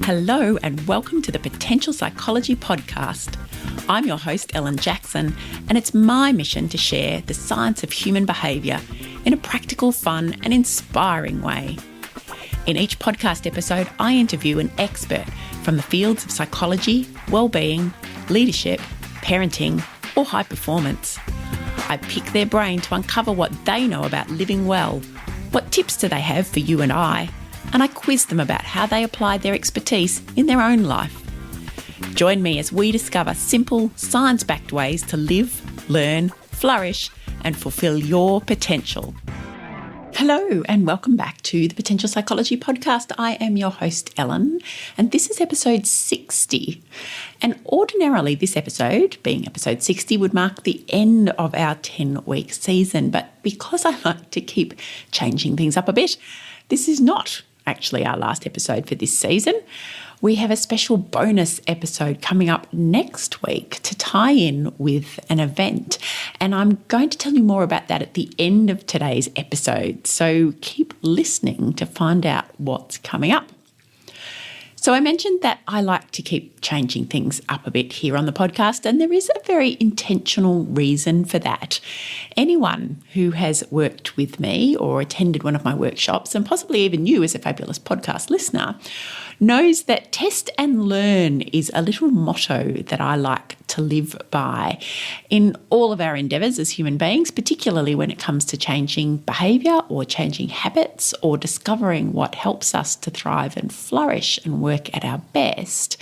Hello and welcome to the Potential Psychology Podcast. I'm your host, Ellen Jackson, and it's my mission to share the science of human behaviour in a practical, fun and inspiring way. In each podcast episode, I interview an expert from the fields of psychology, well-being, leadership, parenting or high performance. I pick their brain to uncover what they know about living well, what tips do they have for you and I quiz them about how they apply their expertise in their own life. Join me as we discover simple, science-backed ways to live, learn, flourish, and fulfill your potential. Hello and welcome back to the Potential Psychology Podcast. I am your host, Ellen, and this is episode 60. And ordinarily this episode, being episode 60, would mark the end of our 10-week season. But because I like to keep changing things up a bit, this is not actually our last episode for this season. We have a special bonus episode coming up next week to tie in with an event. And I'm going to tell you more about that at the end of today's episode. So keep listening to find out what's coming up. So I mentioned that I like to keep changing things up a bit here on the podcast, and there is a very intentional reason for that. Anyone who has worked with me or attended one of my workshops, and possibly even you as a fabulous podcast listener, knows that test and learn is a little motto that I like to live by in all of our endeavours as human beings, particularly when it comes to changing behaviour or changing habits or discovering what helps us to thrive and flourish and work at our best.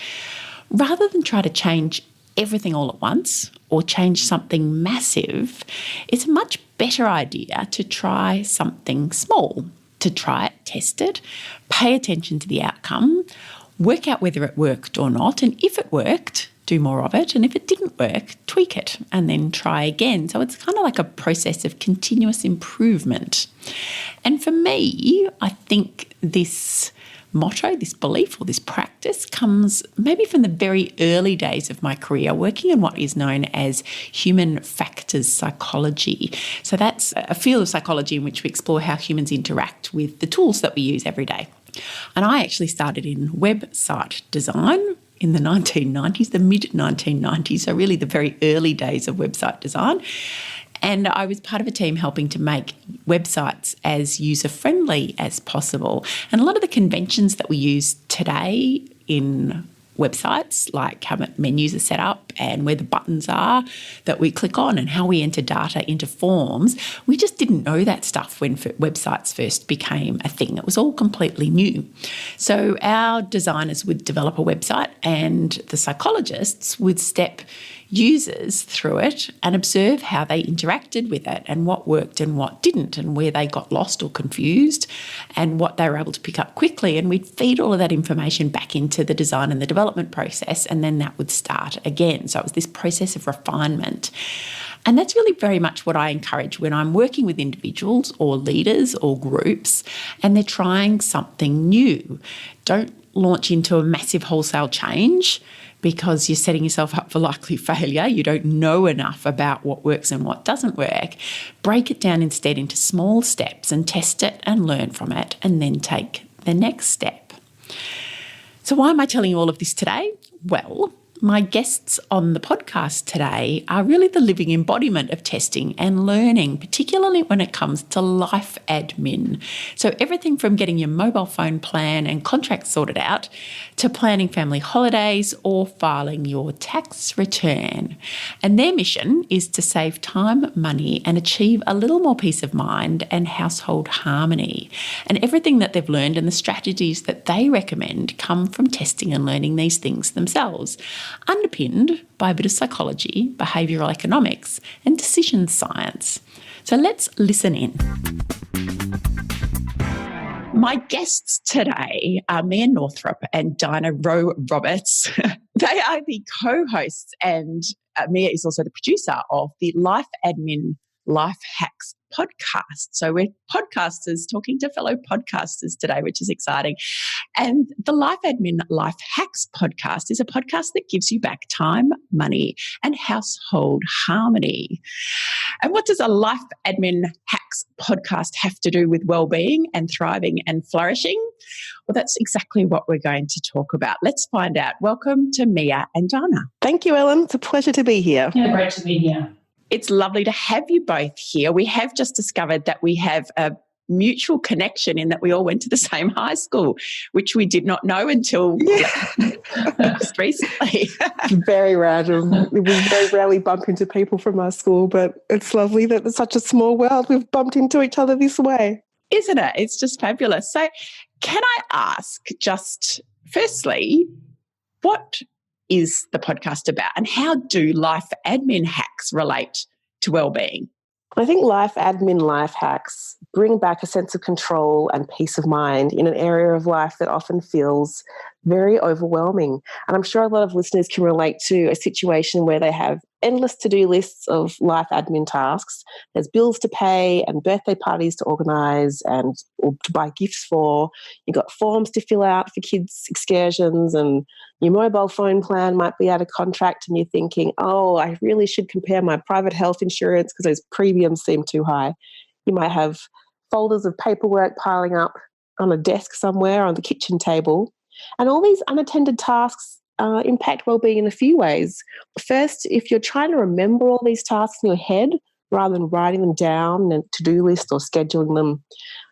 Rather than try to change everything all at once or change something massive, it's a much better idea to try something small. To try it, test it, pay attention to the outcome, work out whether it worked or not, and if it worked, do more of it, and if it didn't work, tweak it and then try again. So it's kind of like a process of continuous improvement. And for me, I think this motto, this belief or this practice comes maybe from the very early days of my career working in what is known as human factors psychology. So that's a field of psychology in which we explore how humans interact with the tools that we use every day. And I actually started in website design in the 1990s, the mid-1990s, so really the very early days of website design. And I was part of a team helping to make websites as user-friendly as possible. And a lot of the conventions that we use today in websites, like how menus are set up and where the buttons are that we click on and how we enter data into forms, we just didn't know that stuff when websites first became a thing. It was all completely new. So our designers would develop a website and the psychologists would step users through it and observe how they interacted with it and what worked and what didn't and where they got lost or confused and what they were able to pick up quickly. And we'd feed all of that information back into the design and the development process, and then that would start again. So it was this process of refinement. And that's really very much what I encourage when I'm working with individuals or leaders or groups and they're trying something new. Don't launch into a massive wholesale change because you're setting yourself up for likely failure. You don't know enough about what works and what doesn't work. Break it down instead into small steps and test it and learn from it and then take the next step. So why am I telling you all of this today? Well, my guests on the podcast today are really the living embodiment of testing and learning, particularly when it comes to life admin. So everything from getting your mobile phone plan and contracts sorted out to planning family holidays or filing your tax return. And their mission is to save time, money, and achieve a little more peace of mind and household harmony. And everything that they've learned and the strategies that they recommend come from testing and learning these things themselves, underpinned by a bit of psychology, behavioural economics, and decision science. So let's listen in. My guests today are Northrop and Dinah Rowe-Roberts. They are the co-hosts, and Mia is also the producer of the Life Admin Life Hacks podcast. So we're podcasters talking to fellow podcasters today, which is exciting. And the Life Admin Life Hacks podcast is a podcast that gives you back time, money, and household harmony. And what does a Life Admin Hacks podcast have to do with well-being and thriving and flourishing? Well, that's exactly what we're going to talk about. Let's find out. Welcome to Mia and Donna. Thank you, Ellen. It's a pleasure to be here. Yeah, great to be here. It's lovely to have you both here. We have just discovered that we have a mutual connection in that we all went to the same high school, which we did not know until just recently. Very random. We very rarely bump into people from our school, but it's lovely that it's such a small world. We've bumped into each other this way. Isn't it? It's just fabulous. So can I ask just firstly, what is the podcast about and how do life admin hacks relate to wellbeing? I think life admin life hacks bring back a sense of control and peace of mind in an area of life that often feels very overwhelming. And I'm sure a lot of listeners can relate to a situation where they have endless to-do lists of life admin tasks. There's bills to pay and birthday parties to organise and or to buy gifts for. You've got forms to fill out for kids' excursions, and your mobile phone plan might be out of contract and you're thinking, oh, I really should compare my private health insurance because those premiums seem too high. You might have folders of paperwork piling up on a desk somewhere on the kitchen table. And all these unattended tasks impact wellbeing in a few ways. First, if you're trying to remember all these tasks in your head rather than writing them down in a to-do list or scheduling them,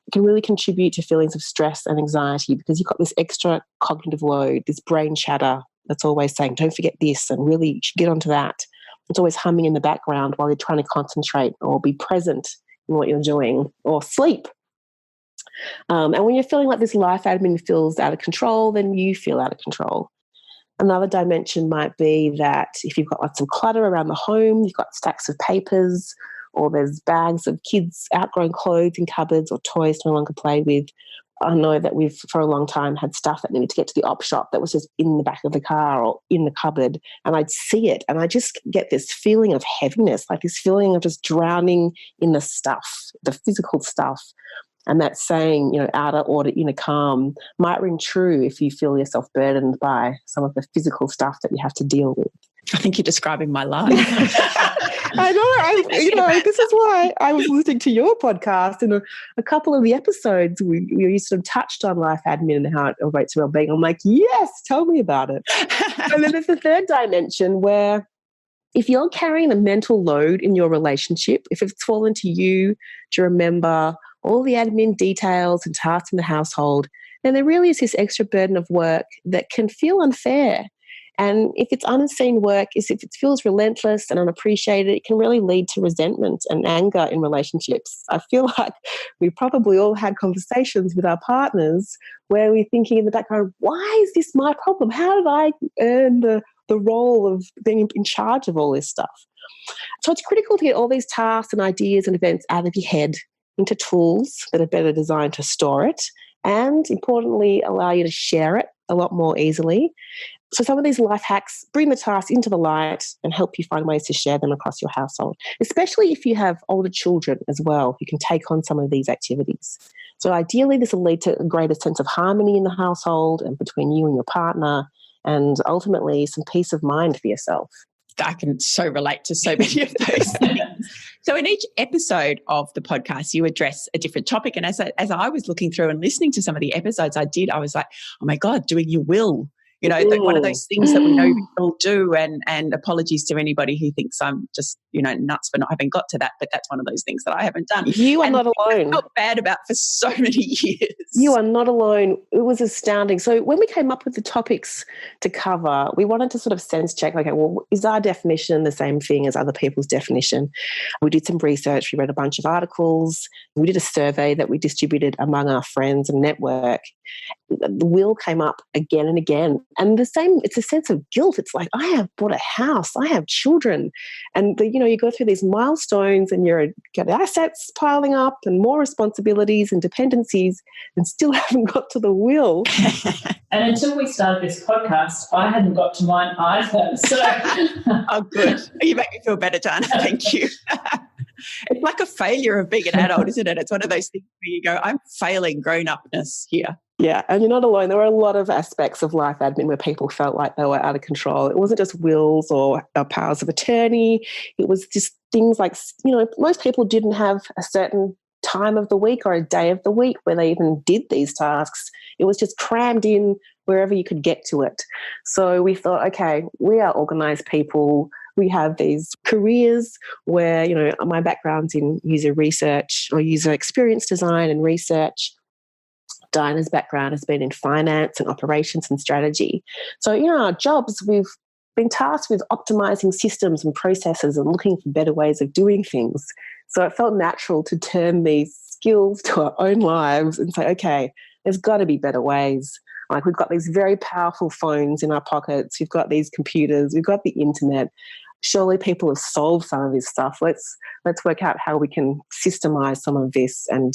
it can really contribute to feelings of stress and anxiety because you've got this extra cognitive load, this brain chatter that's always saying, don't forget this and really you should get onto that. It's always humming in the background while you're trying to concentrate or be present in what you're doing or sleep. And when you're feeling like this life admin feels out of control, then you feel out of control. Another dimension might be that if you've got lots of clutter around the home, you've got stacks of papers, or there's bags of kids' outgrown clothes in cupboards or toys no longer played with. I know that we've, for a long time, had stuff that needed to get to the op shop that was just in the back of the car or in the cupboard, and I'd see it, and I just get this feeling of heaviness, like this feeling of just drowning in the stuff, the physical stuff. And that saying, outer order, inner calm, might ring true if you feel yourself burdened by some of the physical stuff that you have to deal with. I think you're describing my life. I know. This is why I was listening to your podcast, and a couple of the episodes we sort of touched on life admin and how it relates to wellbeing. I'm like, yes, tell me about it. And then there's the third dimension where if you're carrying a mental load in your relationship, if it's fallen to you to remember all the admin details and tasks in the household, then there really is this extra burden of work that can feel unfair. And if it's unseen work, if it feels relentless and unappreciated, it can really lead to resentment and anger in relationships. I feel like we probably all had conversations with our partners where we're thinking in the background, why is this my problem? How did I earn the role of being in charge of all this stuff? So it's critical to get all these tasks and ideas and events out of your head into tools that are better designed to store it and, importantly, allow you to share it a lot more easily. So some of these life hacks bring the tasks into the light and help you find ways to share them across your household, especially if you have older children as well who can take on some of these activities. So ideally, this will lead to a greater sense of harmony in the household and between you and your partner, and ultimately some peace of mind for yourself. I can so relate to so many of those things. So in each episode of the podcast, you address a different topic. And as I was looking through and listening to some of the episodes I was like, oh my God, doing your will. One of those things that we know people do, and apologies to anybody who thinks I'm just, nuts for not having got to that, but that's one of those things that I haven't done. You are not alone. I felt bad about for so many years. You are not alone. It was astounding. So when we came up with the topics to cover, we wanted to sort of sense check, okay, well, is our definition the same thing as other people's definition? We did some research. We read a bunch of articles. We did a survey that we distributed among our friends and network. The will came up again and again. And it's a sense of guilt. It's like, I have bought a house, I have children. And, you go through these milestones and you've got assets piling up and more responsibilities and dependencies and still haven't got to the will. And until we started this podcast, I hadn't got to mine either. So. Oh, good. You make me feel better, Dana. Thank you. It's like a failure of being an adult, isn't it? It's one of those things where you go, I'm failing grown-upness here. Yeah, and you're not alone. There were a lot of aspects of life admin where people felt like they were out of control. It wasn't just wills or powers of attorney. It was just things like, most people didn't have a certain time of the week or a day of the week where they even did these tasks. It was just crammed in wherever you could get to it. So we thought, okay, we are organised people. We have these careers where, you know, my background's in user research or user experience design and research. Dinah's background has been in finance and operations and strategy. So in our jobs, we've been tasked with optimizing systems and processes and looking for better ways of doing things. So it felt natural to turn these skills to our own lives and say, okay, there's got to be better ways. Like, we've got these very powerful phones in our pockets. We've got these computers. We've got the internet. Surely people have solved some of this stuff. Let's work out how we can systemize some of this and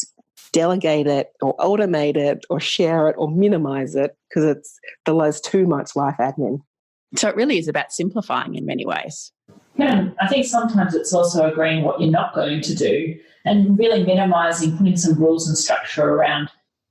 delegate it or automate it or share it or minimize it, because there's too much life admin. So it really is about simplifying in many ways. Yeah, I think sometimes it's also agreeing what you're not going to do and really minimising, putting some rules and structure around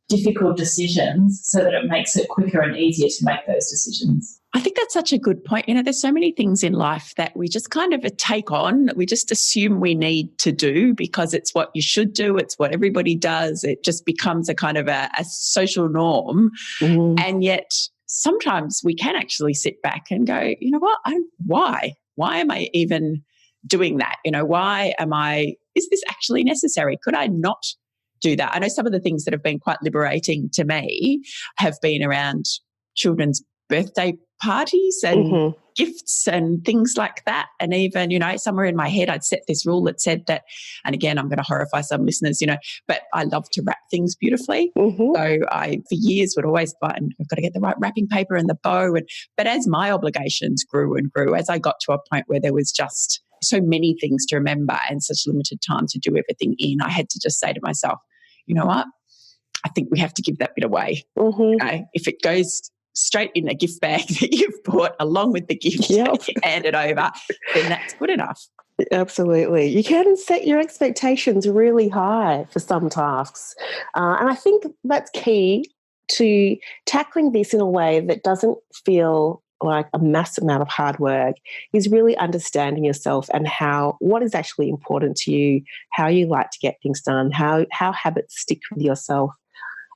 difficult decisions so that it makes it quicker and easier to make those decisions. I think that's such a good point. You know, there's so many things in life that we just kind of take on, we just assume we need to do because it's what you should do, it's what everybody does. It just becomes a kind of a social norm. Mm-hmm. And yet sometimes we can actually sit back and go, you know what, why? Why am I even doing that? You know, is this actually necessary? Could I not do that? I know some of the things that have been quite liberating to me have been around children's birthday parties and gifts and things like that. And even, you know, somewhere in my head, I'd set this rule that said that, and again, I'm going to horrify some listeners, you know, but I love to wrap things beautifully. Mm-hmm. So I, for years, would always find I've got to get the right wrapping paper and the bow. But as my obligations grew and grew, as I got to a point where there was just so many things to remember and such limited time to do everything in, I had to just say to myself, you know what? I think we have to give that bit away. Mm-hmm. Okay? If it goes straight in a gift bag that you've bought along with the gift and you hand it over, then that's good enough. Absolutely. You can set your expectations really high for some tasks. And I think that's key to tackling this in a way that doesn't feel like a massive amount of hard work, is really understanding yourself and what is actually important to you, how you like to get things done, how habits stick with yourself,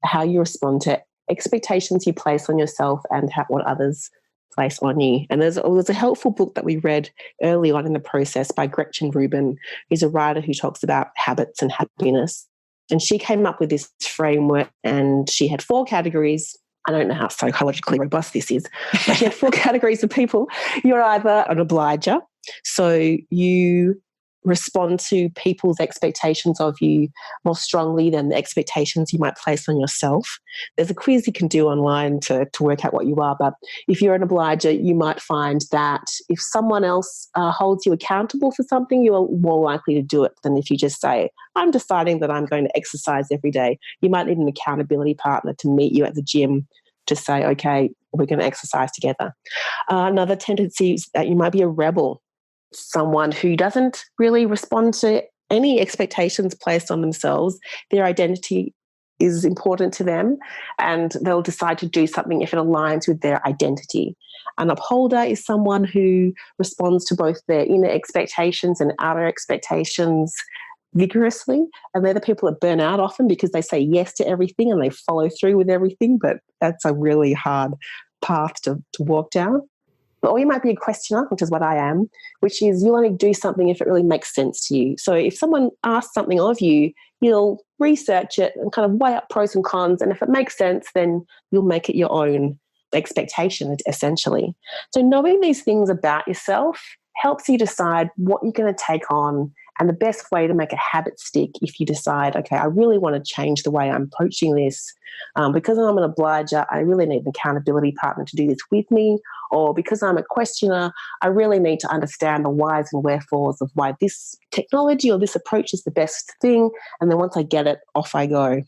how you respond to expectations you place on yourself and what others place on you. And there's a helpful book that we read early on in the process by Gretchen Rubin, who's a writer who talks about habits and happiness. And she came up with this framework, and she had 4 categories. I don't know how psychologically robust this is, but she had 4 categories of people. You're either an obliger, so you respond to people's expectations of you more strongly than the expectations you might place on yourself. There's a quiz you can do online to work out what you are, but if you're an obliger, you might find that if someone else holds you accountable for something, you're more likely to do it than if you just say, I'm deciding that I'm going to exercise every day. You might need an accountability partner to meet you at the gym to say, okay, we're going to exercise together. Another tendency is that you might be a rebel, someone who doesn't really respond to any expectations placed on themselves. Their identity is important to them, and they'll decide to do something if it aligns with their identity. An upholder is someone who responds to both their inner expectations and outer expectations vigorously, and they're the people that burn out often because they say yes to everything and they follow through with everything, but that's a really hard path to walk down. Or you might be a questioner, which is what I am, which is you'll only do something if it really makes sense to you. So if someone asks something of you, you'll research it and kind of weigh up pros and cons, and if it makes sense, then you'll make it your own expectation, essentially. So knowing these things about yourself helps you decide what you're going to take on, and the best way to make a habit stick if you decide, okay, I really want to change the way I'm approaching this. Because I'm an obliger, I really need an accountability partner to do this with me. Or because I'm a questioner, I really need to understand the whys and wherefores of why this technology or this approach is the best thing. And then once I get it, off I go.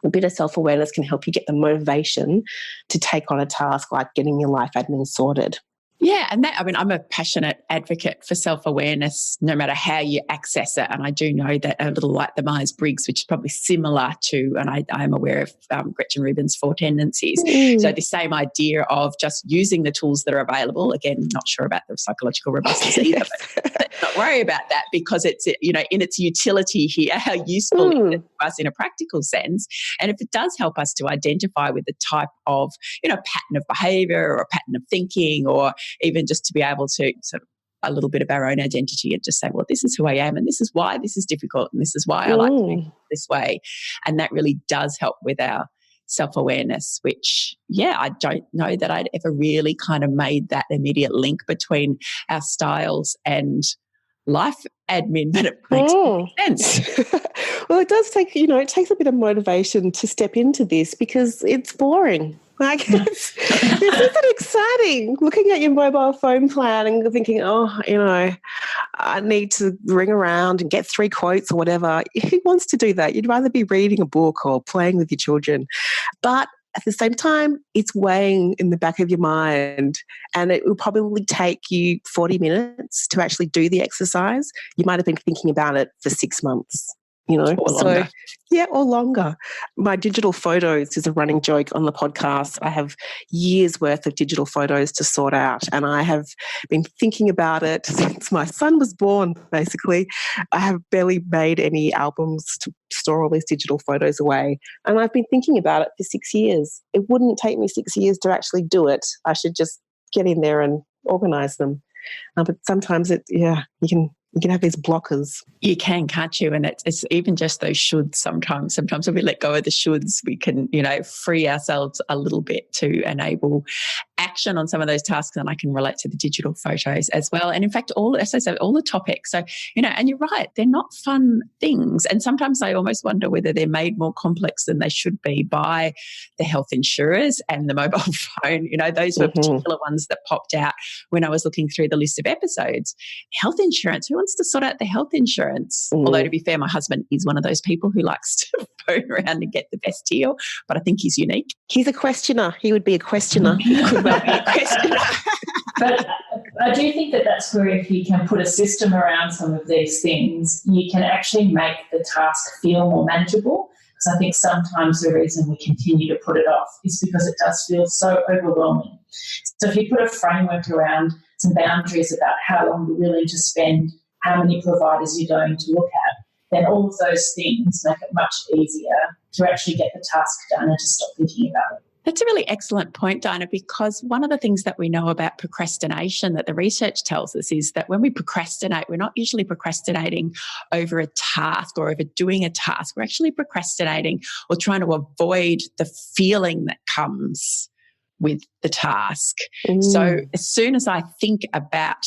A bit of self-awareness can help you get the motivation to take on a task like getting your life admin sorted. Yeah, and I'm a passionate advocate for self-awareness no matter how you access it. And I do know that a little like the Myers-Briggs, which is probably similar to, and I'm aware of Gretchen Rubin's 4 tendencies. So the same idea of just using the tools that are available. Again, not sure about the psychological robustness either, but not worry about that because it's, in its utility here, how useful it is to us in a practical sense. And if it does help us to identify with the type of, pattern of behavior or a pattern of thinking, or even just to be able to sort of a little bit of our own identity and just say, well, this is who I am and this is why this is difficult and this is why I like to be this way. And that really does help with our self-awareness, which, I don't know that I'd ever really kind of made that immediate link between our styles and life admin, but it makes sense. Well, it does take, it takes a bit of motivation to step into this because it's boring. Like, this isn't exciting. Looking at your mobile phone plan and thinking, I need to ring around and get 3 quotes or whatever. Who wants to do that? You'd rather be reading a book or playing with your children. But at the same time, it's weighing in the back of your mind, and it will probably take you 40 minutes to actually do the exercise. You might have been thinking about it for 6 months. Or longer. Or longer. My digital photos is a running joke on the podcast. I have years worth of digital photos to sort out, and I have been thinking about it since my son was born, basically. I have barely made any albums to store all these digital photos away, and I've been thinking about it for 6 years. It wouldn't take me 6 years to actually do it. I should just get in there and organise them. But sometimes you can have these blockers. You can, can't you? And it's even just those shoulds sometimes. Sometimes if we let go of the shoulds, we can, free ourselves a little bit to enable action on some of those tasks. And I can relate to the digital photos as well. And in fact, all the topics. So, and you're right, they're not fun things. And sometimes I almost wonder whether they're made more complex than they should be by the health insurers and the mobile phone. Those were particular ones that popped out when I was looking through the list of episodes. Health insurance, who wants to sort out the health insurance? Although, to be fair, my husband is one of those people who likes to phone around and get the best deal, but I think he's unique. He's a questioner. He would be a questioner. Could well be a questioner. But I do think that that's where if you can put a system around some of these things, you can actually make the task feel more manageable. Because I think sometimes the reason we continue to put it off is because it does feel so overwhelming. So if you put a framework around some boundaries about how long you're willing to spend, how many providers you're going to look at, then all of those things make it much easier to actually get the task done and to stop thinking about it. That's a really excellent point, Dinah, because one of the things that we know about procrastination that the research tells us is that when we procrastinate, we're not usually procrastinating over a task or over doing a task. We're actually procrastinating or trying to avoid the feeling that comes with the task. So as soon as I think about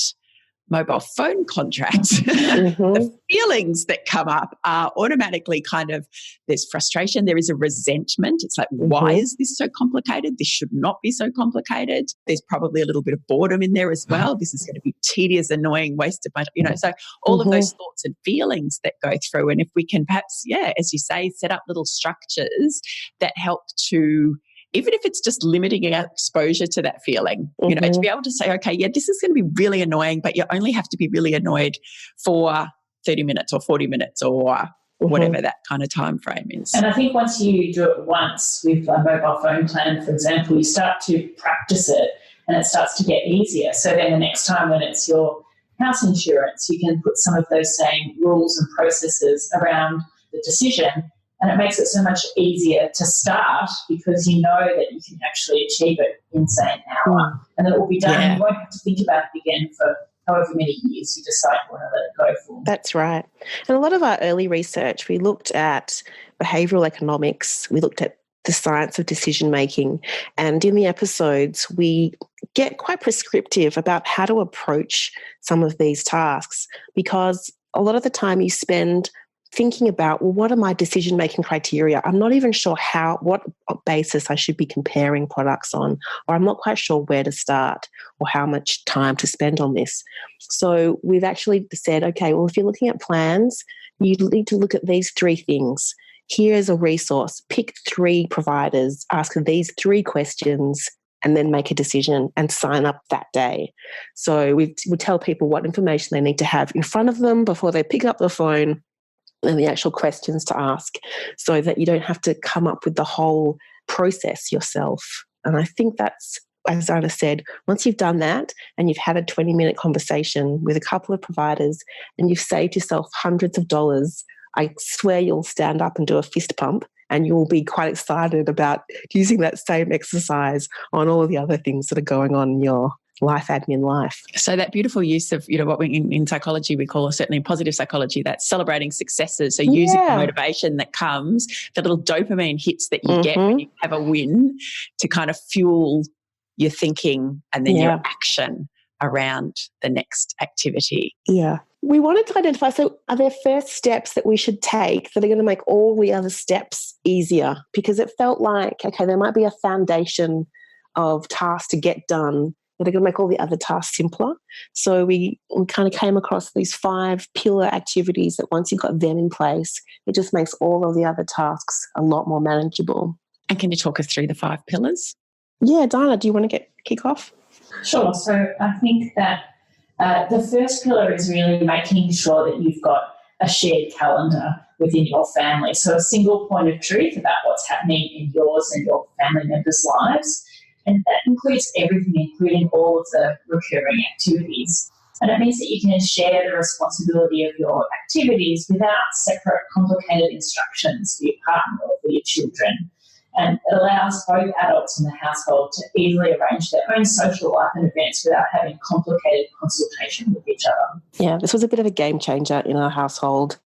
mobile phone contracts, the feelings that come up are automatically kind of, there's frustration, there is a resentment. It's like, why is this so complicated? This should not be so complicated. There's probably a little bit of boredom in there as well. This is going to be tedious, annoying, waste of my, so all of those thoughts and feelings that go through. And if we can perhaps, as you say, set up little structures that help to, even if it's just limiting our exposure to that feeling, to be able to say, okay, this is going to be really annoying, but you only have to be really annoyed for 30 minutes or 40 minutes or whatever that kind of time frame is. And I think once you do it once with a mobile phone plan, for example, you start to practice it and it starts to get easier. So then the next time when it's your house insurance, you can put some of those same rules and processes around the decision. And it makes it so much easier to start because you know that you can actually achieve it in, say, an hour. And then it will be done. And you won't have to think about it again for however many years you decide you want to let it go for. That's right. And a lot of our early research, we looked at behavioural economics, we looked at the science of decision making. And in the episodes, we get quite prescriptive about how to approach some of these tasks because a lot of the time you spend thinking about, well, what are my decision-making criteria? I'm not even sure what basis I should be comparing products on, or I'm not quite sure where to start or how much time to spend on this. So we've actually said, okay, well, if you're looking at plans, you need to look at these 3 things. Here's a resource. Pick 3 providers, ask these 3 questions, and then make a decision and sign up that day. So we tell people what information they need to have in front of them before they pick up the phone, and the actual questions to ask so that you don't have to come up with the whole process yourself. And I think that's as Dinah said, once you've done that and you've had a 20-minute conversation with a couple of providers and you've saved yourself hundreds of dollars, I swear you'll stand up and do a fist pump, and you'll be quite excited about using that same exercise on all of the other things that are going on in your life admin life. So that beautiful use of, what we in psychology we call, certainly in positive psychology, that's celebrating successes. So using the motivation that comes, the little dopamine hits that you get when you have a win to kind of fuel your thinking and then your action around the next activity. Yeah. We wanted to identify, so are there first steps that we should take that are going to make all the other steps easier? Because it felt like, okay, there might be a foundation of tasks to get done that are going to make all the other tasks simpler. So we kind of came across these 5 pillar activities that once you've got them in place, it just makes all of the other tasks a lot more manageable. And can you talk us through the 5 pillars? Yeah, Dinah, do you want to kick off? Sure. So I think that the first pillar is really making sure that you've got a shared calendar within your family. So a single point of truth about what's happening in yours and your family members' lives. And that includes everything, including all of the recurring activities. And it means that you can share the responsibility of your activities without separate, complicated instructions for your partner or for your children. And it allows both adults in the household to easily arrange their own social life and events without having complicated consultation with each other. Yeah, this was a bit of a game changer in our household.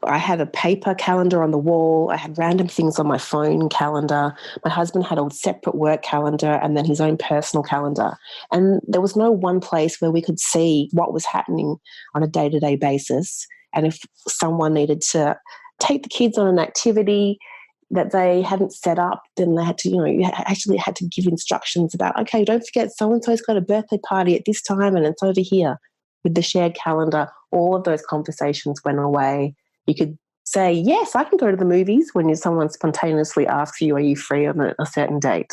I had a paper calendar on the wall. I had random things on my phone calendar. My husband had a separate work calendar and then his own personal calendar. And there was no one place where we could see what was happening on a day-to-day basis. And if someone needed to take the kids on an activity that they hadn't set up, then they had to, you actually had to give instructions about, okay, don't forget so-and-so's got a birthday party at this time and it's over here. With the shared calendar, all of those conversations went away. You could say, yes, I can go to the movies when someone spontaneously asks you, are you free on a certain date?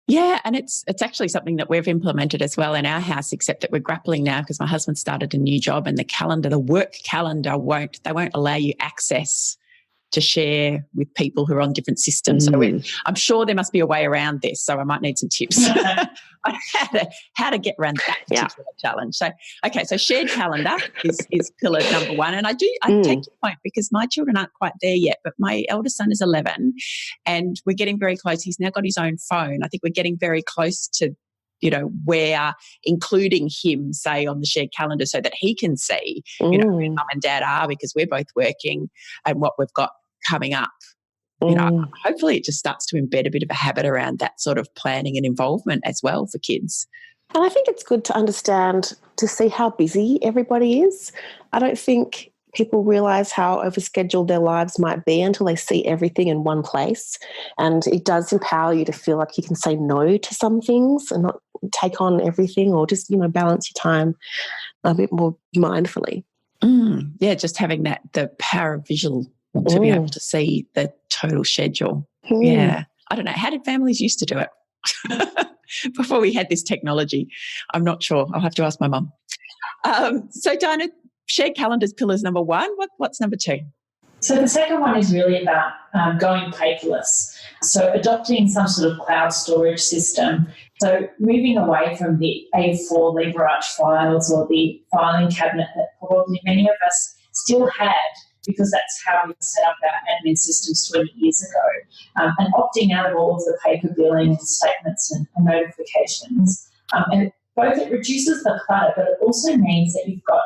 Yeah, and it's actually something that we've implemented as well in our house, except that we're grappling now because my husband started a new job and the work calendar won't allow you access to share with people who are on different systems. So I'm sure there must be a way around this. So I might need some tips on how to get around that particular challenge. So, okay, so shared calendar is pillar number 1. And I take your point because my children aren't quite there yet, but my eldest son is 11 and we're getting very close. He's now got his own phone. I think we're getting very close to where including him, say, on the shared calendar so that he can see, where mum and dad are because we're both working and what we've got coming up. Hopefully it just starts to embed a bit of a habit around that sort of planning and involvement as well for kids. And I think it's good to understand, to see how busy everybody is. I don't think people realise how overscheduled their lives might be until they see everything in one place. And it does empower you to feel like you can say no to some things and not take on everything, or just, balance your time a bit more mindfully. Yeah, just having the power of visual to be able to see the total schedule. Yeah. I don't know. How did families used to do it before we had this technology? I'm not sure. I'll have to ask my mum. So, Dinah, shared calendars, pillars number 1. What's number 2? So the second one is really about going paperless. So adopting some sort of cloud storage system. So moving away from the A4 lever arch files or the filing cabinet that probably many of us still had, because that's how we set up our admin systems 20 years ago, and opting out of all of the paper billing statements and notifications. And both it reduces the clutter, but it also means that you've got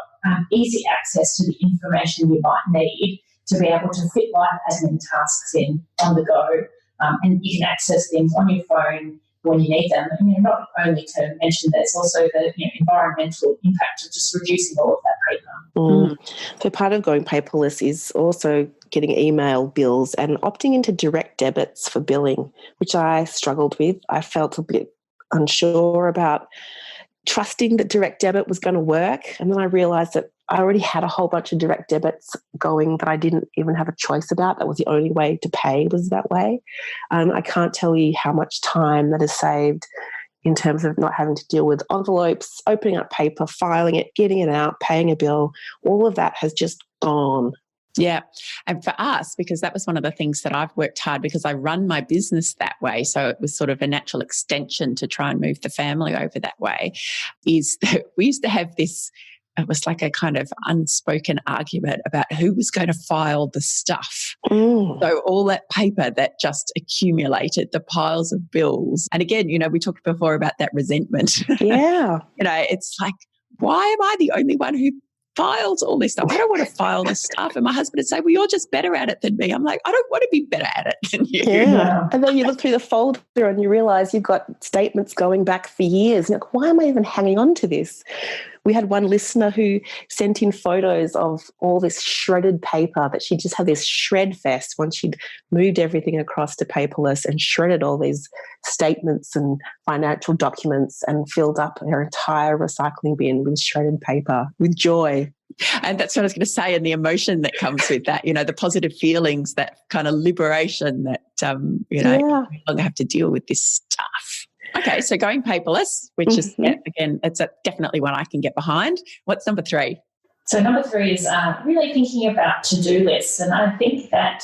easy access to the information you might need to be able to fit life admin tasks in on the go, and you can access things on your phone when you need them. And not only to mention there's also the environmental impact of just reducing all of that paper. So part of going paperless is also getting email bills and opting into direct debits for billing, which I struggled with. I felt a bit unsure about trusting that direct debit was going to work. And then I realised that I already had a whole bunch of direct debits going that I didn't even have a choice about. That was the only way to pay, was that way. I can't tell you how much time that has saved in terms of not having to deal with envelopes, opening up paper, filing it, getting it out, paying a bill. All of that has just gone. Yeah. And for us, because that was one of the things that I've worked hard, because I run my business that way, so it was sort of a natural extension to try and move the family over that way, is that we used to have this, it was like a kind of unspoken argument about who was going to file the stuff. So all that paper that just accumulated, the piles of bills. And again, we talked before about that resentment. Yeah. It's like, why am I the only one who files all this stuff? I don't want to file this stuff. And my husband would say, well, you're just better at it than me. I'm like, I don't want to be better at it than you. Yeah. And then you look through the folder and you realize you've got statements going back for years. And you're like, why am I even hanging on to this? We had one listener who sent in photos of all this shredded paper that she just had this shred fest once she'd moved everything across to paperless and shredded all these statements and financial documents and filled up her entire recycling bin with shredded paper with joy. And that's what I was going to say, and the emotion that comes with that, the positive feelings, that kind of liberation that, you no longer have to deal with this stuff. Okay, so going paperless, which is, again, it's definitely one I can get behind. What's number 3? So number 3 is really thinking about to-do lists. And I think that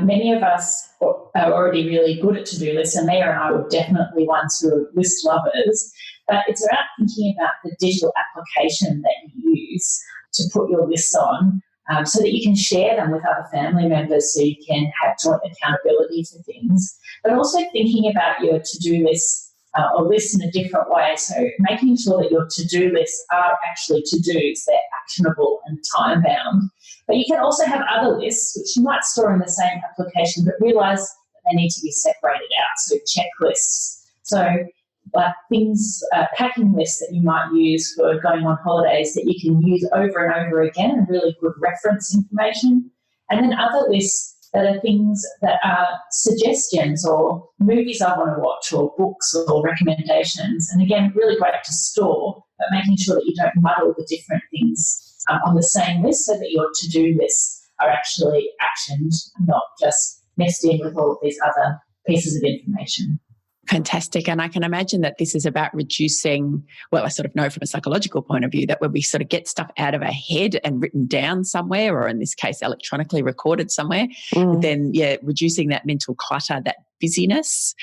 many of us are already really good at to-do lists, and Mia and I were definitely ones who are list lovers. But it's about thinking about the digital application that you use to put your lists on, so that you can share them with other family members, so you can have joint accountability for things. But also thinking about your to-do lists or lists in a different way. So making sure that your to-do lists are actually to-dos, they're actionable and time-bound. But you can also have other lists, which you might store in the same application, but realise that they need to be separated out, so checklists. So like things, packing lists that you might use for going on holidays that you can use over and over again, and really good reference information. And then other lists that are things that are suggestions or movies I want to watch or books or recommendations. And again, really great to store, but making sure that you don't muddle the different things on the same list, so that your to-do lists are actually actioned, not just mixed in with all of these other pieces of information. Fantastic. And I can imagine that this is about reducing, well, I sort of know from a psychological point of view that when we sort of get stuff out of our head and written down somewhere, or in this case, electronically recorded somewhere, then, reducing that mental clutter, that busyness,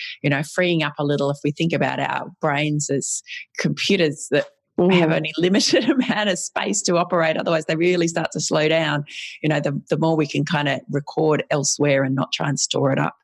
freeing up a little. If we think about our brains as computers that have only limited amount of space to operate, otherwise they really start to slow down, the more we can kind of record elsewhere and not try and store it up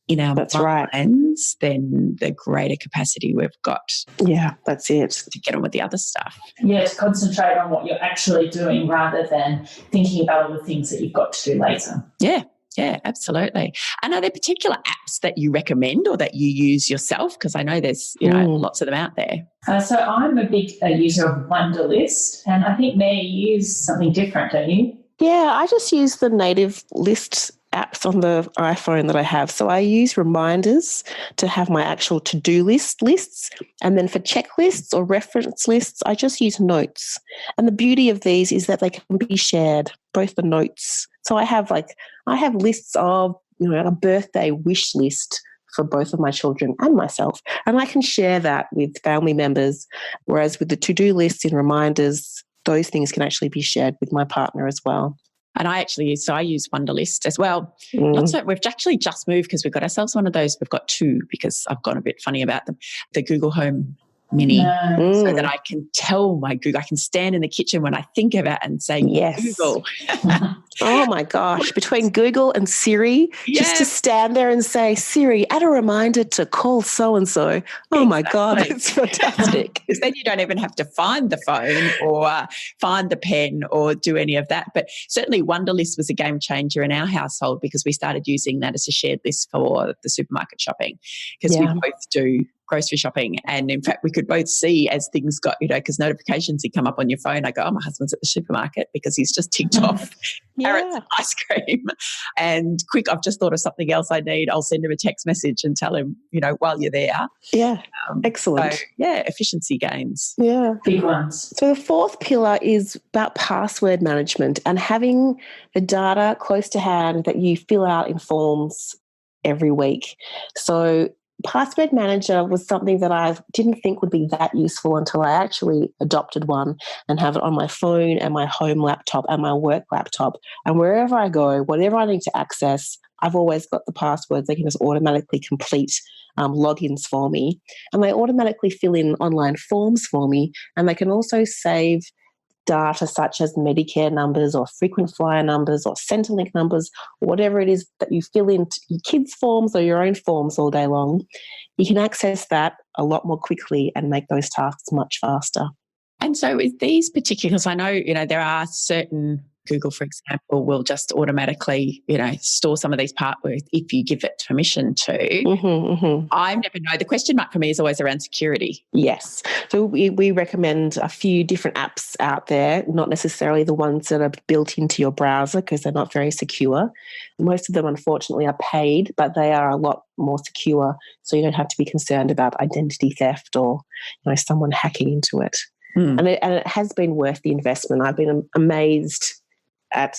in our minds, then the greater capacity we've got. Yeah, that's it. To get on with the other stuff. Yeah, to concentrate on what you're actually doing rather than thinking about all the things that you've got to do later. Yeah, absolutely. And are there particular apps that you recommend or that you use yourself? Because I know there's, lots of them out there. So I'm a big user of Wunderlist, and I think, Mia, you use something different, don't you? Yeah, I just use the native list apps on the iPhone that I have. So I use reminders to have my actual to-do lists. And then for checklists or reference lists, I just use notes. And the beauty of these is that they can be shared, both the notes. So I have lists of, a birthday wish list for both of my children and myself. And I can share that with family members. Whereas with the to-do lists and reminders, those things can actually be shared with my partner as well. And I use Wunderlist as well. We've actually just moved because we've got ourselves one of those. We've got 2 because I've gone a bit funny about them. The Google Home Mini, so that I can tell my Google, I can stand in the kitchen when I think of it and say, yes, Google. Oh my gosh, between Google and Siri, just to stand there and say, Siri, add a reminder to call so-and-so. Oh my God, it's fantastic. Because then you don't even have to find the phone or find the pen or do any of that. But certainly Wunderlist was a game changer in our household because we started using that as a shared list for the supermarket shopping, because we both do grocery shopping. And in fact, we could both see as things got, because notifications would come up on your phone. I go, oh, my husband's at the supermarket because he's just ticked off carrots and ice cream. And quick, I've just thought of something else I need. I'll send him a text message and tell him, while you're there. Yeah, excellent. So, efficiency gains. Yeah. Big ones. So the 4th pillar is about password management and having the data close to hand that you fill out in forms every week. So Password manager was something that I didn't think would be that useful until I actually adopted one and have it on my phone and my home laptop and my work laptop. And wherever I go, whatever I need to access, I've always got the passwords. They can just automatically complete logins for me. And they automatically fill in online forms for me. And they can also save data such as Medicare numbers or frequent flyer numbers or Centrelink numbers, or whatever it is that you fill in your kids' forms or your own forms all day long. You can access that a lot more quickly and make those tasks much faster. And so with these particulars, I know, there are certain, Google, for example, will just automatically, store some of these passwords if you give it permission to. I never know. The question mark for me is always around security. Yes. So we recommend a few different apps out there, not necessarily the ones that are built into your browser because they're not very secure. Most of them, unfortunately, are paid, but they are a lot more secure. So you don't have to be concerned about identity theft or someone hacking into it. And it has been worth the investment. I've been amazed at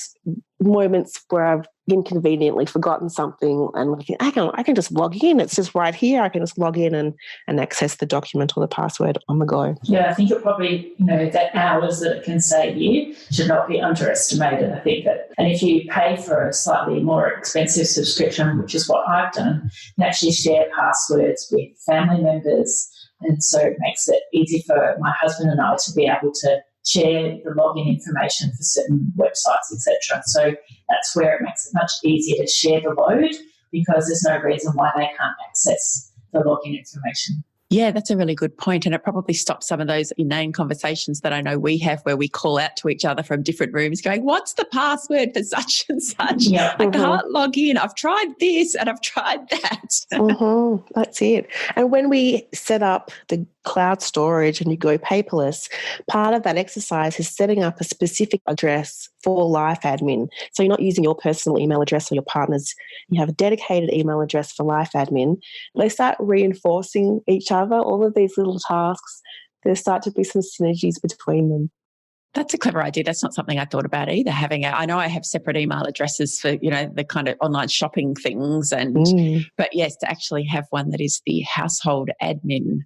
moments where I've inconveniently forgotten something and I can just log in. It's just right here. I can just log in and access the document or the password on the go. Yeah, I think it probably, that hours that it can save you should not be underestimated. I think that, and if you pay for a slightly more expensive subscription, which is what I've done, you can actually share passwords with family members. And so it makes it easy for my husband and I to be able to share the login information for certain websites, etc. So that's where it makes it much easier to share the load because there's no reason why they can't access the login information. Yeah, that's a really good point. And it probably stops some of those inane conversations that I know we have where we call out to each other from different rooms going, what's the password for such and such? Yeah. I can't log in. I've tried this and I've tried that. That's it. And when we set up the cloud storage and you go paperless, part of that exercise is setting up a specific address for Life Admin. So you're not using your personal email address or your partner's. You have a dedicated email address for Life Admin. They start reinforcing each other, all of these little tasks. There start to be some synergies between them. That's a clever idea. That's not something I thought about either. I know I have separate email addresses for, the kind of online shopping things but yes, to actually have one that is the household admin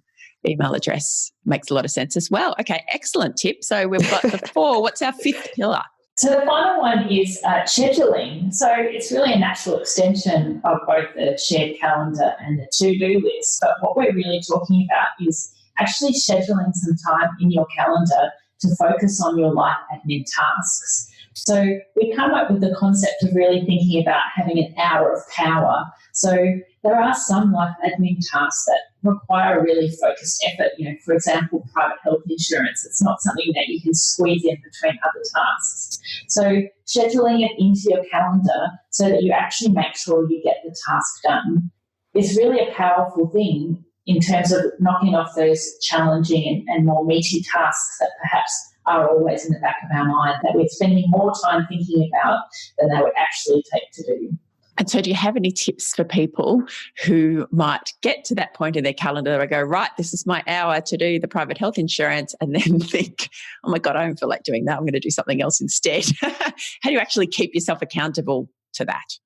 email address makes a lot of sense as well. Okay, excellent tip. So we've got the 4. What's our 5th pillar? So the final one is scheduling. So it's really a natural extension of both the shared calendar and the to-do list. But what we're really talking about is actually scheduling some time in your calendar to focus on your life admin tasks. So we come up with the concept of really thinking about having an hour of power. So there are some life admin tasks that require a really focused effort. For example, private health insurance. It's not something that you can squeeze in between other tasks. So scheduling it into your calendar so that you actually make sure you get the task done is really a powerful thing in terms of knocking off those challenging and more meaty tasks that perhaps are always in the back of our mind that we're spending more time thinking about than they would actually take to do. And so do you have any tips for people who might get to that point in their calendar where go, right, this is my hour to do the private health insurance, and then think, oh my God, I don't feel like doing that. I'm going to do something else instead. How do you actually keep yourself accountable to that?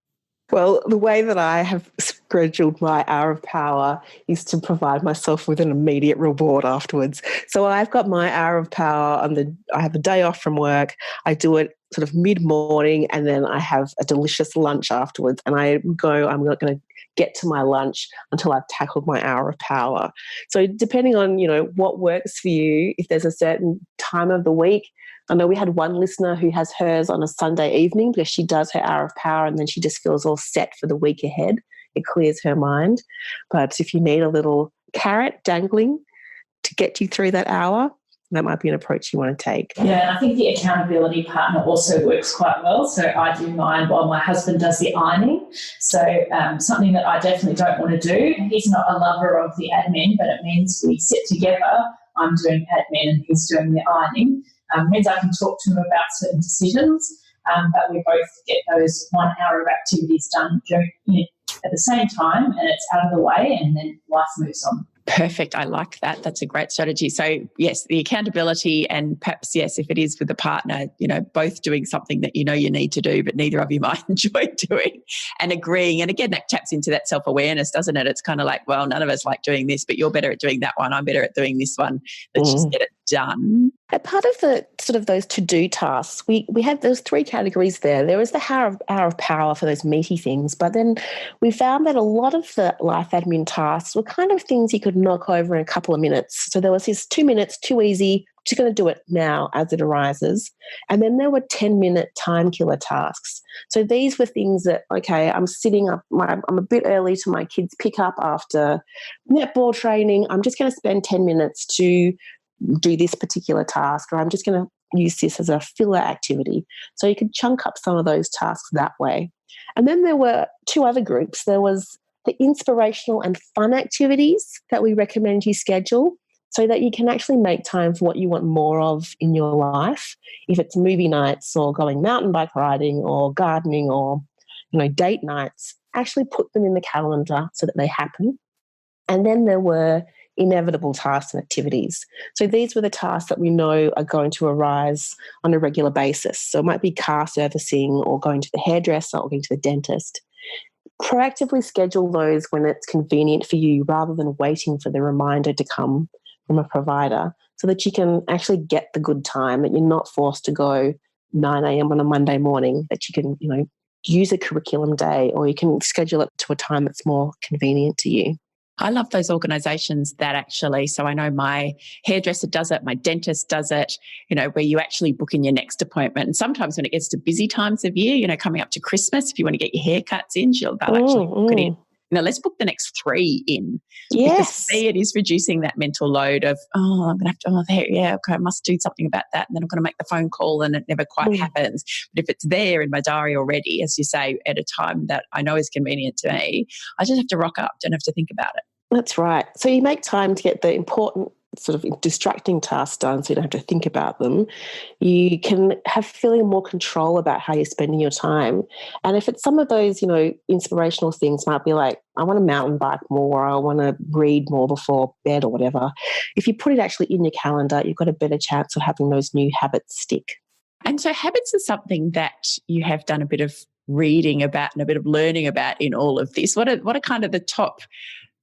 Well, the way that I have scheduled my hour of power is to provide myself with an immediate reward afterwards. So I've got my hour of power I have a day off from work. I do it sort of mid-morning and then I have a delicious lunch afterwards. And I'm not going to get to my lunch until I've tackled my hour of power. So depending on, what works for you, if there's a certain time of the week. I know we had one listener who has hers on a Sunday evening because she does her hour of power and then she just feels all set for the week ahead. It clears her mind. But if you need a little carrot dangling to get you through that hour, that might be an approach you want to take. Yeah, and I think the accountability partner also works quite well. So I do mine while my husband does the ironing. So something that I definitely don't want to do. He's not a lover of the admin, but it means we sit together. I'm doing admin and he's doing the ironing. Means I can talk to him about certain decisions, but we both get those 1 hour of activities done at the same time, and it's out of the way, and then life moves on. Perfect. I like that. That's a great strategy. So yes, the accountability, and perhaps, yes, if it is with a partner, both doing something that you need to do, but neither of you might enjoy doing, and agreeing. And again, that taps into that self-awareness, doesn't it? It's kind of like, well, none of us like doing this, but you're better at doing that one. I'm better at doing this one. Let's just get it done. A part of the sort of those to-do tasks, we had those 3 categories there. There was the hour of power for those meaty things, but then we found that a lot of the life admin tasks were kind of things you could knock over in a couple of minutes. So there was this 2 minutes, too easy, just going to do it now as it arises. And then there were 10-minute time killer tasks. So these were things that, okay, I'm sitting up, I'm a bit early to my kids' pick up after netball training. I'm just going to spend 10 minutes to do this particular task, or I'm just going to use this as a filler activity. So you could chunk up some of those tasks that way. And then there were 2 other groups. There was the inspirational and fun activities that we recommend you schedule so that you can actually make time for what you want more of in your life. If it's movie nights or going mountain bike riding or gardening or, date nights, actually put them in the calendar so that they happen. And then there were inevitable tasks and activities. So these were the tasks that we know are going to arise on a regular basis. So it might be car servicing or going to the hairdresser or going to the dentist. Proactively schedule those when it's convenient for you rather than waiting for the reminder to come from a provider, so that you can actually get the good time, that you're not forced to go 9 a.m. on a Monday morning, that you can, use a curriculum day, or you can schedule it to a time that's more convenient to you. I love those organisations that actually, so I know my hairdresser does it, my dentist does it, where you actually book in your next appointment. And sometimes when it gets to busy times of year, coming up to Christmas, if you want to get your haircuts in, they'll actually book it in. Let's book the next 3 in. Yes. Because for me, it is reducing that mental load of, I'm going to have to, okay, I must do something about that. And then I'm going to make the phone call and it never quite happens. But if it's there in my diary already, as you say, at a time that I know is convenient to me, I just have to rock up, don't have to think about it. That's right. So you make time to get the important sort of distracting tasks done so you don't have to think about them. You can have feeling more control about how you're spending your time. And if it's some of those, inspirational things might be like, I want to mountain bike more, I want to read more before bed or whatever. If you put it actually in your calendar, you've got a better chance of having those new habits stick. And so habits are something that you have done a bit of reading about and a bit of learning about in all of this. What are kind of the top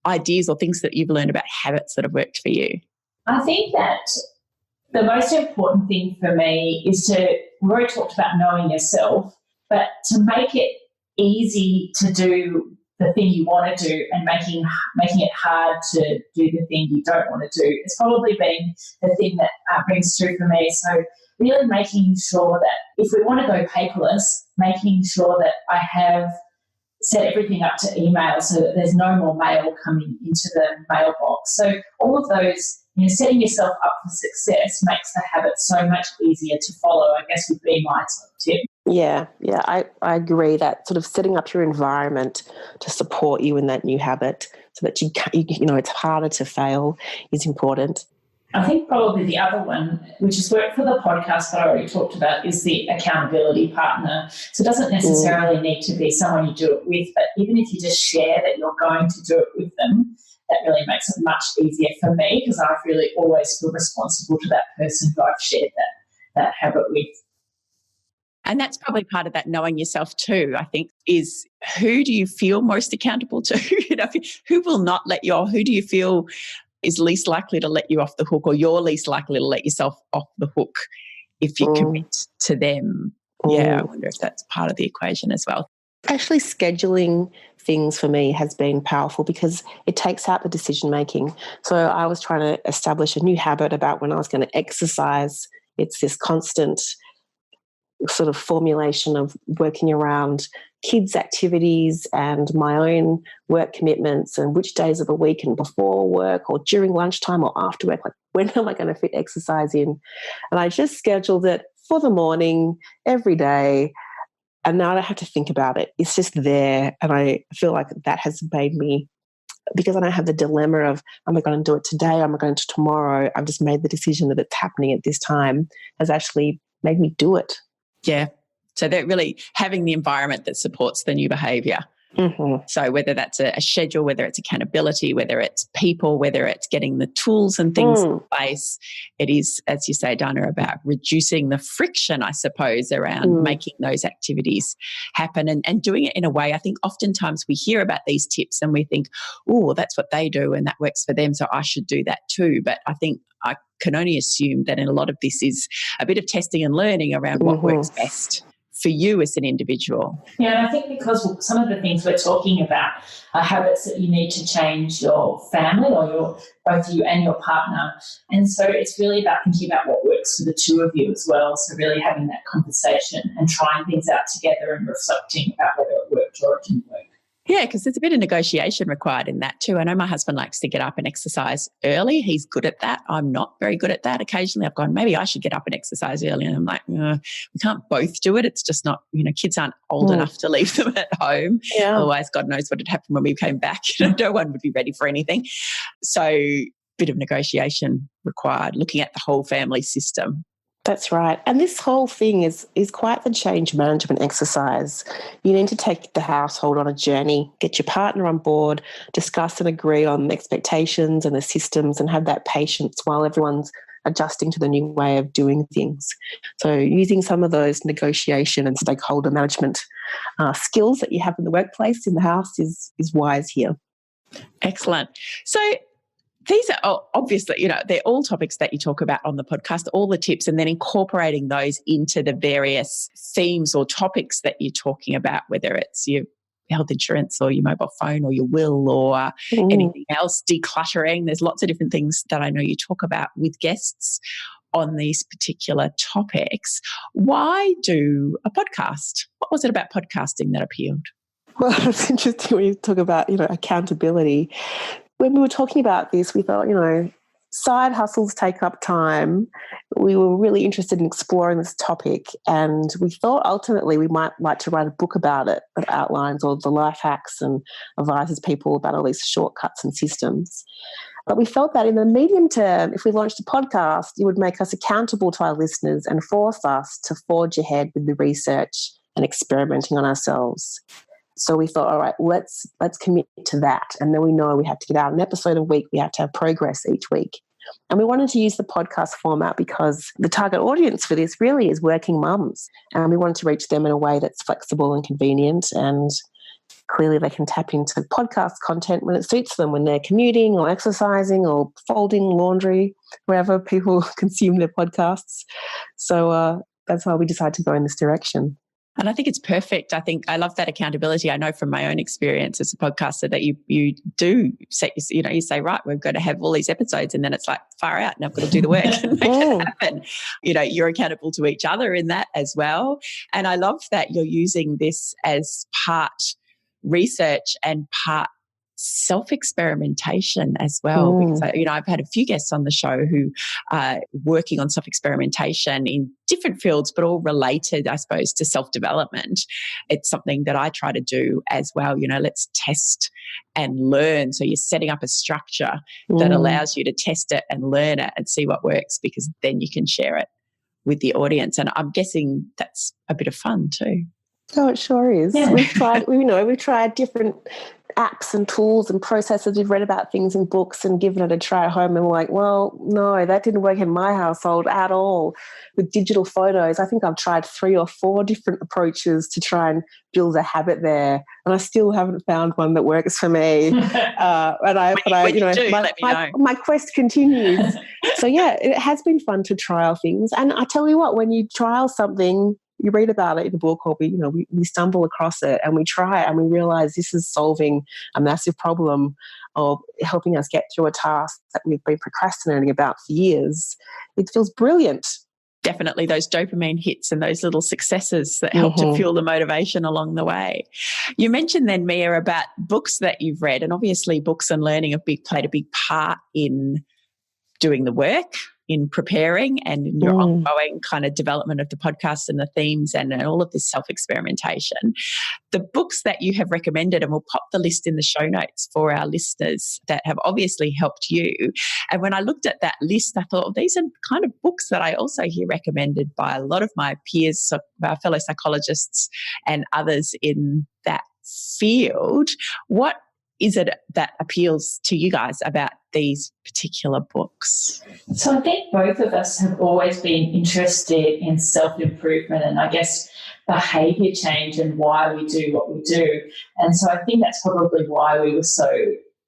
ideas or things that you've learned about habits that have worked for you? I think that the most important thing for me is we already talked about knowing yourself, but to make it easy to do the thing you want to do and making it hard to do the thing you don't want to do. It's probably been the thing that rings true for me. So really making sure that if we want to go paperless, making sure that I have set everything up to email so that there's no more mail coming into the mailbox. So all of those, setting yourself up for success makes the habit so much easier to follow, I guess, would be my top tip. Yeah, I agree that sort of setting up your environment to support you in that new habit so that it's harder to fail is important. I think probably the other one, which has worked for the podcast that I already talked about, is the accountability partner. So it doesn't necessarily need to be someone you do it with, but even if you just share that you're going to do it with them, that really makes it much easier for me because I really always feel responsible to that person who I've shared that habit with. And that's probably part of that knowing yourself too, I think, is who do you feel most accountable to? Who will not let you, or who do you feel is least likely to let you off the hook, or you're least likely to let yourself off the hook if you commit to them? Yeah, I wonder if that's part of the equation as well. Actually, scheduling things for me has been powerful because it takes out the decision making. So I was trying to establish a new habit about when I was going to exercise. It's this constant sort of formulation of working around kids' activities and my own work commitments and which days of the week and before work or during lunchtime or after work, like when am I going to fit exercise in? And I just scheduled it for the morning every day. And now I don't have to think about it. It's just there. And I feel like that has made me, because I don't have the dilemma of, am I going to do it today? Am I going to tomorrow? I've just made the decision that it's happening at this time, has actually made me do it. Yeah. So they're really having the environment that supports the new behaviour. So whether that's a schedule, whether it's accountability, whether it's people, whether it's getting the tools and things in place, it is, as you say, Dinah, about reducing the friction, I suppose, around making those activities happen and doing it in a way. I think oftentimes we hear about these tips and we think, oh, that's what they do and that works for them, so I should do that too. But I think I can only assume that in a lot of this is a bit of testing and learning around what works best for you as an individual. Yeah, and I think because some of the things we're talking about are habits that you need to change your family or both you and your partner. And so it's really about thinking about what works for the two of you as well. So really having that conversation and trying things out together and reflecting about whether it worked or it didn't work. Yeah, because there's a bit of negotiation required in that too. I know my husband likes to get up and exercise early. He's good at that. I'm not very good at that. Occasionally I've gone, maybe I should get up and exercise early. And I'm like, we can't both do it. It's just not, kids aren't old enough to leave them at home. Yeah. Otherwise, God knows what had happened when we came back. No one would be ready for anything. So bit of negotiation required, looking at the whole family system. That's right. And this whole thing is quite the change management exercise. You need to take the household on a journey, get your partner on board, discuss and agree on the expectations and the systems, and have that patience while everyone's adjusting to the new way of doing things. So using some of those negotiation and stakeholder management skills that you have in the workplace, in the house, is wise here. Excellent. So these are obviously, they're all topics that you talk about on the podcast, all the tips, and then incorporating those into the various themes or topics that you're talking about, whether it's your health insurance or your mobile phone or your will or anything else, decluttering. There's lots of different things that I know you talk about with guests on these particular topics. Why do a podcast? What was it about podcasting that appealed? Well, it's interesting when you talk about, accountability. When we were talking about this, we thought, side hustles take up time. We were really interested in exploring this topic, and we thought ultimately we might like to write a book about it that outlines all the life hacks and advises people about all these shortcuts and systems. But we felt that in the medium term, if we launched a podcast, it would make us accountable to our listeners and force us to forge ahead with the research and experimenting on ourselves. So we thought, all right, let's commit to that. And then we know we have to get out an episode a week. We have to have progress each week. And we wanted to use the podcast format because the target audience for this really is working mums. And we wanted to reach them in a way that's flexible and convenient. And clearly they can tap into podcast content when it suits them, when they're commuting or exercising or folding laundry, wherever people consume their podcasts. So that's why we decided to go in this direction. And I think it's perfect. I think I love that accountability. I know from my own experience as a podcaster that you do set, you say, right, we're going to have all these episodes, and then it's like far out and I've got to do the work and make it happen. You're accountable to each other in that as well. And I love that you're using this as part research and part self-experimentation as well. Because I've had a few guests on the show who are working on self-experimentation in different fields, but all related, I suppose, to self-development. It's something that I try to do as well. Let's test and learn. So you're setting up a structure that allows you to test it and learn it and see what works, because then you can share it with the audience. And I'm guessing that's a bit of fun too. Oh, it sure is. Yeah. We've tried different apps and tools and processes. We've read about things in books and given it a try at home, and we're like, well, no, that didn't work in my household at all. With digital photos, I think I've tried 3 or 4 different approaches to try and build a habit there, and I still haven't found one that works for me. My quest continues. So yeah, it has been fun to trial things, and I tell you what, when you trial something, you read about it in the book, or we stumble across it and we try it and we realize this is solving a massive problem or helping us get through a task that we've been procrastinating about for years. It feels brilliant. Definitely those dopamine hits and those little successes that help to fuel the motivation along the way. You mentioned then, Mia, about books that you've read, and obviously books and learning have played a big part in doing the work, in preparing, and in your ongoing kind of development of the podcast and the themes and all of this self-experimentation. The books that you have recommended, and we'll pop the list in the show notes for our listeners, that have obviously helped you. And when I looked at that list, I thought, these are kind of books that I also hear recommended by a lot of my peers, so our fellow psychologists and others in that field. What is it that appeals to you guys about these particular books? So I think both of us have always been interested in self-improvement and I guess behaviour change and why we do what we do. And so I think that's probably why we were so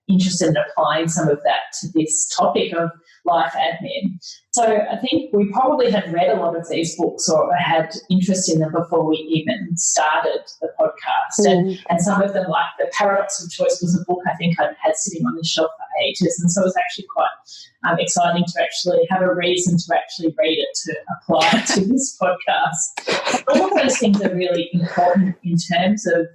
interested in applying some of that to this topic of life admin. So I think we probably had read a lot of these books or had interest in them before we even started the podcast. And some of them, like The Paradox of Choice, was a book I think I'd had sitting on the shelf for ages. And so it was actually quite exciting to actually have a reason to actually read it to apply it to this podcast. All of those things are really important in terms of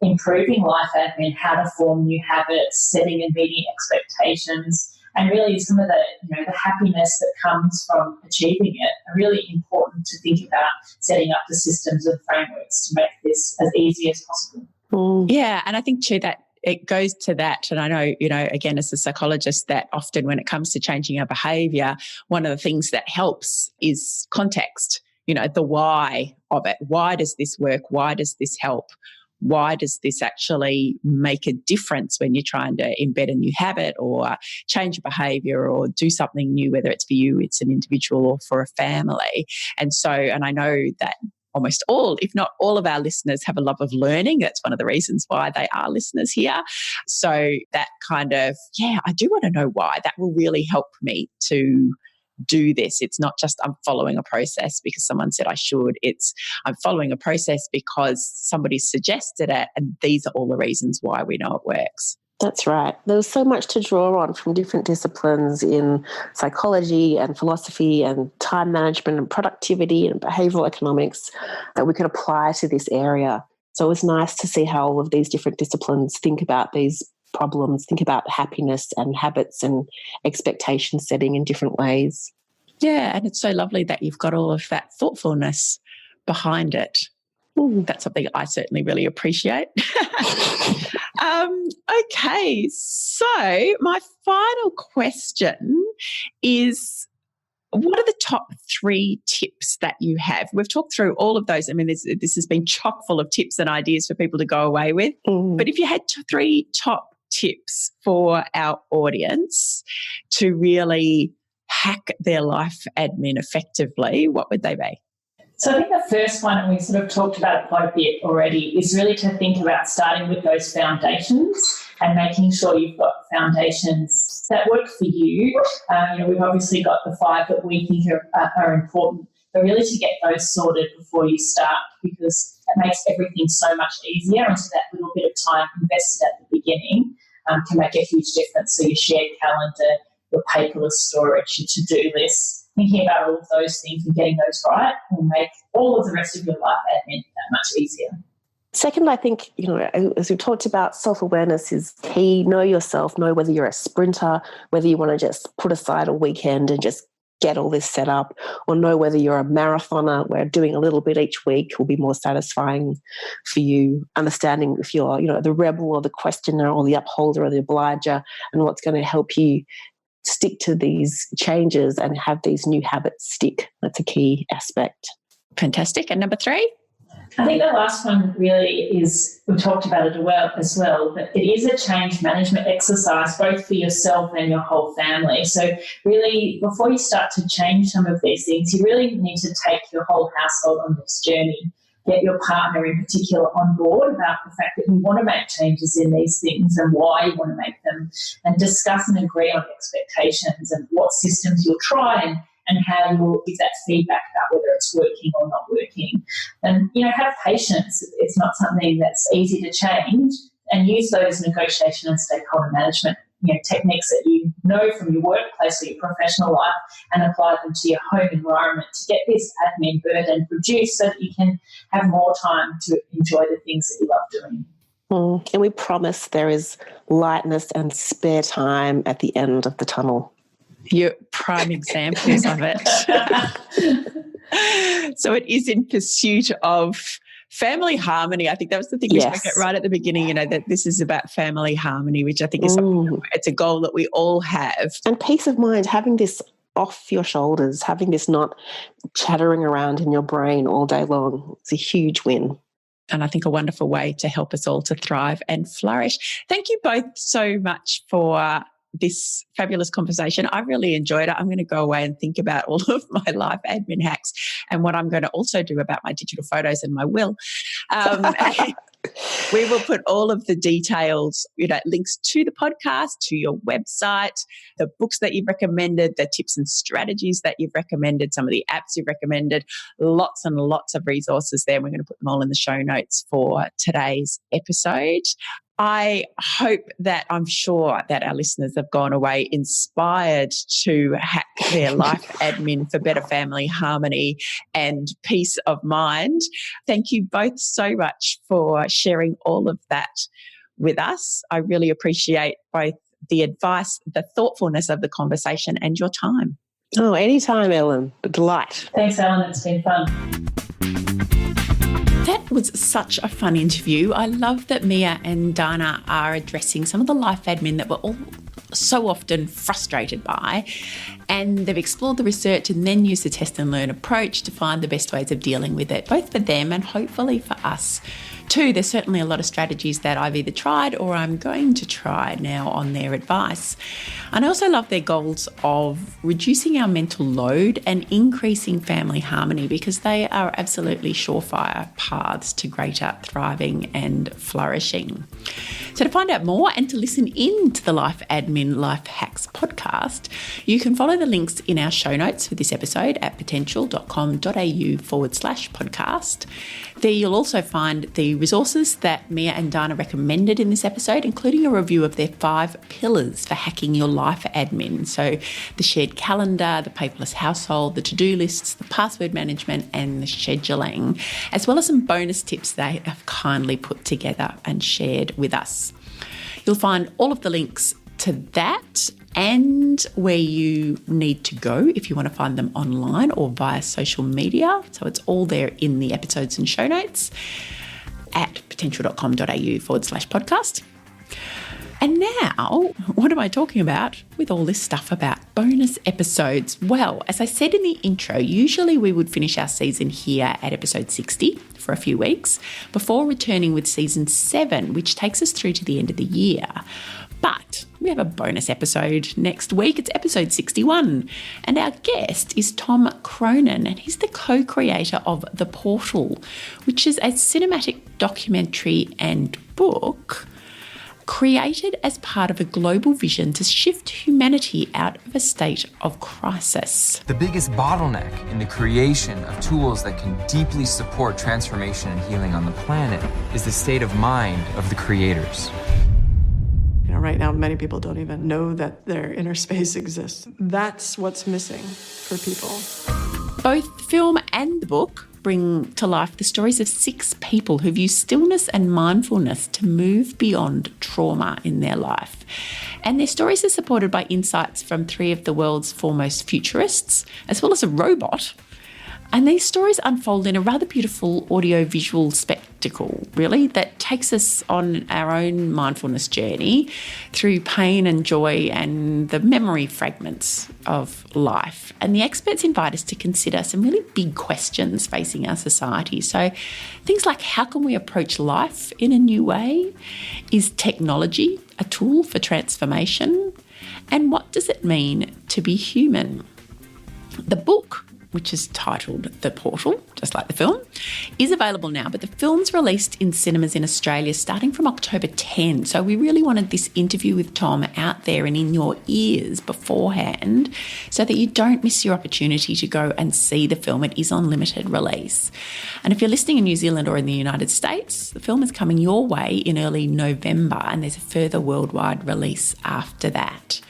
improving life admin, how to form new habits, setting and meeting expectations, and really some of the, the happiness that comes from achieving it are really important to think about setting up the systems and frameworks to make this as easy as possible. Yeah, and I think too that it goes to that, and I know, again, as a psychologist, that often when it comes to changing our behaviour, one of the things that helps is context, the why of it. Why does this work? Why does this help? Why does this actually make a difference when you're trying to embed a new habit or change a behaviour or do something new, whether it's for you, it's an individual, or for a family? And I know that almost all, if not all of our listeners have a love of learning. That's one of the reasons why they are listeners here. So that kind of, I do want to know why. That will really help me to do this. It's not just I'm following a process because someone said I should. It's I'm following a process because somebody suggested it, and these are all the reasons why we know it works. That's right. There was so much to draw on from different disciplines in psychology and philosophy and time management and productivity and behavioural economics that we could apply to this area. So it was nice to see how all of these different disciplines think about these problems, think about happiness and habits and expectation setting in different ways. Yeah, and it's so lovely that you've got all of that thoughtfulness behind it. That's something I certainly really appreciate. Okay, so my final question is, what are the top 3 tips that you have? We've talked through all of those. I mean, this has been chock full of tips and ideas for people to go away with. But if you had 3 top tips for our audience to really hack their life admin effectively, what would they be? So I think the first one, and we've sort of talked about it quite a bit already, is really to think about starting with those foundations and making sure you've got foundations that work for you. We've obviously got the 5 that we think are important, but really to get those sorted before you start, because it makes everything so much easier, and so that little bit of time invested at the beginning can make a huge difference. So your shared calendar, your paperless storage, your to-do list, thinking about all of those things and getting those right will make all of the rest of your life admin that much easier. Second, I think, as we talked about, self-awareness is key. Know yourself, know whether you're a sprinter, whether you want to just put aside a weekend and just get all this set up, or know whether you're a marathoner where doing a little bit each week will be more satisfying for you. Understanding if you're, the rebel or the questioner or the upholder or the obliger, and what's going to help you stick to these changes and have these new habits stick. That's a key aspect. Fantastic. And number 3? I think the last one really is, we talked about it as well, but it is a change management exercise both for yourself and your whole family. So really, before you start to change some of these things, you really need to take your whole household on this journey. Get your partner in particular on board about the fact that you want to make changes in these things and why you want to make them, and discuss and agree on expectations and what systems you'll try and how you'll give that feedback about whether it's working or not working. And, have patience. It's not something that's easy to change, and use those negotiation and stakeholder management techniques that you know from your workplace or your professional life, and apply them to your home environment to get this admin burden reduced so that you can have more time to enjoy the things that you love doing. And we promise there is lightness and spare time at the end of the tunnel. You're prime examples of it. So it is in pursuit of family harmony. I think that was the thing we spoke about right at the beginning, that this is about family harmony, which I think is something it's a goal that we all have. And peace of mind, having this off your shoulders, having this not chattering around in your brain all day long, it's a huge win. and I think a wonderful way to help us all to thrive and flourish. Thank you both so much for this fabulous conversation. I really enjoyed it. I'm going to go away and think about all of my life admin hacks and what I'm going to also do about my digital photos and my will. We will put all of the details, links to the podcast, to your website, the books that you've recommended, the tips and strategies that you've recommended, some of the apps you've recommended, lots and lots of resources there. We're going to put them all in the show notes for today's episode. I hope that I'm sure that our listeners have gone away inspired to hack their life admin for better family harmony and peace of mind. Thank you both so much for sharing all of that with us. I really appreciate both the advice, the thoughtfulness of the conversation, and your time. Oh, anytime, Ellen. A delight. Thanks, Ellen. It's been fun. That was such a fun interview. I love that Mia and Dinah are addressing some of the life admin that we're all so often frustrated by, and they've explored the research and then used the test and learn approach to find the best ways of dealing with it, both for them and hopefully for us too. There's certainly a lot of strategies that I've either tried or I'm going to try now on their advice. And I also love their goals of reducing our mental load and increasing family harmony, because they are absolutely surefire paths to greater thriving and flourishing. So to find out more and to listen in to the Life Admin Life Hacks podcast, you can follow the links in our show notes for this episode at potential.com.au/podcast. There you'll also find the resources that Mia and Dinah recommended in this episode, including a review of their 5 pillars for hacking your life admin. So the shared calendar, the paperless household, the to-do lists, the password management, and the scheduling, as well as some bonus tips they have kindly put together and shared with us. You'll find all of the links to that and where you need to go if you want to find them online or via social media. So it's all there in the episodes and show notes at potential.com.au/podcast. And now, what am I talking about with all this stuff about bonus episodes? Well, as I said in the intro, usually we would finish our season here at episode 60 for a few weeks before returning with season 7, which takes us through to the end of the year. But we have a bonus episode next week. It's episode 61. And our guest is Tom Cronin, and he's the co-creator of The Portal, which is a cinematic documentary and book created as part of a global vision to shift humanity out of a state of crisis. The biggest bottleneck in the creation of tools that can deeply support transformation and healing on the planet is the state of mind of the creators. Right now, many people don't even know that their inner space exists. That's what's missing for people. Both the film and the book bring to life the stories of 6 people who've used stillness and mindfulness to move beyond trauma in their life. And their stories are supported by insights from 3 of the world's foremost futurists, as well as a robot. And these stories unfold in a rather beautiful audio-visual spectacle, really, that takes us on our own mindfulness journey through pain and joy and the memory fragments of life. And the experts invite us to consider some really big questions facing our society. So things like, how can we approach life in a new way? Is technology a tool for transformation? And what does it mean to be human? The book, which is titled The Portal, just like the film, is available now, but the film's released in cinemas in Australia starting from October 10. So we really wanted this interview with Tom out there and in your ears beforehand so that you don't miss your opportunity to go and see the film. It is on limited release. And if you're listening in New Zealand or in the United States, the film is coming your way in early November, and there's a further worldwide release after that.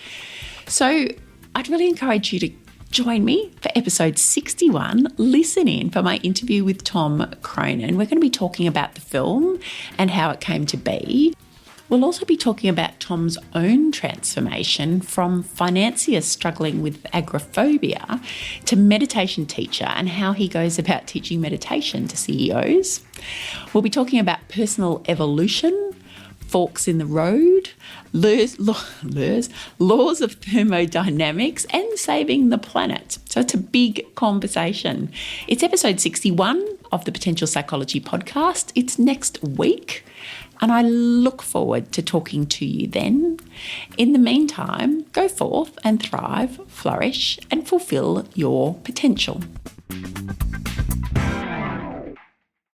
So I'd really encourage you to join me for episode 61. Listen in for my interview with Tom Cronin. We're going to be talking about the film and how it came to be. We'll also be talking about Tom's own transformation from financier struggling with agoraphobia to meditation teacher and how he goes about teaching meditation to CEOs. We'll be talking about personal evolution, forks in the road, laws of thermodynamics, and saving the planet. So it's a big conversation. It's episode 61 of the Potential Psychology podcast. It's next week, and I look forward to talking to you then. In the meantime, go forth and thrive, flourish, and fulfill your potential.